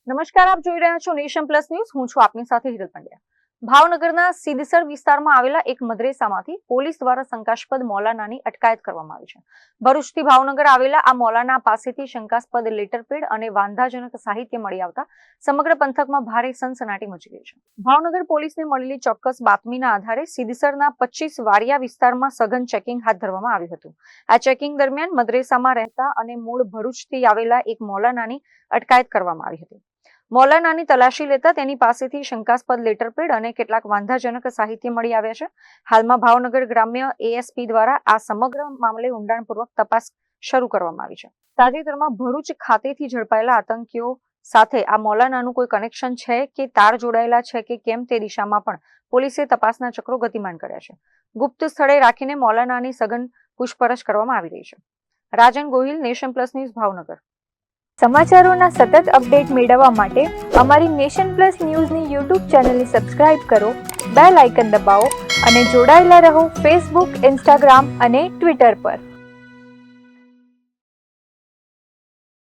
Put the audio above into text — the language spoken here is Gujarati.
નમસ્કાર, આપ જોઈ રહ્યા છો નેશન પ્લસ ન્યૂઝ. હું છું આપની સાથે હિરલ પંડ્યા. ભાવનગરના સીદસર વિસ્તારમાં આવેલા એક મદ્રેસામાંથી પોલીસ દ્વારા શંકાસ્પદ મૌલાનાની અટકાયત કરવામાં આવી છે. ભરૂચથી ભાવનગર આવેલા આ મૌલાના પાસેથી શંકાસ્પદ લેટરપેડ અને વાંધાજનક સાહિત્ય મળી આવતા સમગ્ર પંથકમાં ભારે સનસનાટી મચી ગઈ છે. ભાવનગર પોલીસને મળેલી ચોક્કસ બાતમીના આધારે સીદસરના 25 વાડિયા વિસ્તારમાં સઘન ચેકિંગ હાથ ધરવામાં આવ્યું હતું. આ ચેકિંગ દરમિયાન મદ્રેસામાં રહેતા અને મૂળ ભરૂચથી આવેલા એક મૌલાનાની અટકાયત કરવામાં આવી હતી. મૌલાનાની તલાશી લેતા તેની પાસેથી શંકાસ્પદ લેટરપેડ અને કેટલાક વાંધાજનક સાહિત્ય મળી આવ્યા છે. હાલમાં ભાવનગર ગ્રામ્ય એએસપી દ્વારા આ સમગ્ર મામલે ઊંડાણપૂર્વક તપાસ શરૂ કરવામાં આવી છે. તાજેતરમાં ભરૂચ ખાતેથી ઝડપાયેલા આતંકીઓ સાથે આ મૌલાનાનું કોઈ કનેક્શન છે કે તાર જોડાયેલા છે કે કેમ તે દિશામાં પણ પોલીસે તપાસના ચક્રો ગતિમાન કર્યા છે. ગુપ્ત સ્થળે રાખીને મૌલાનાની સઘન પૂછપરછ કરવામાં આવી રહી છે. Rajan Gohil, nation plus news, Bhavnagar. સમાચારોના સતત અપડેટ મેળવવા માટે અમારી નેશન પ્લસ ન્યૂઝની યુટ્યુબ ચેનલને સબસ્ક્રાઇબ કરો, બેલ આઇકન દબાવો અને જોડાયેલા રહો ફેસબુક, ઇન્સ્ટાગ્રામ અને ટ્વિટર પર.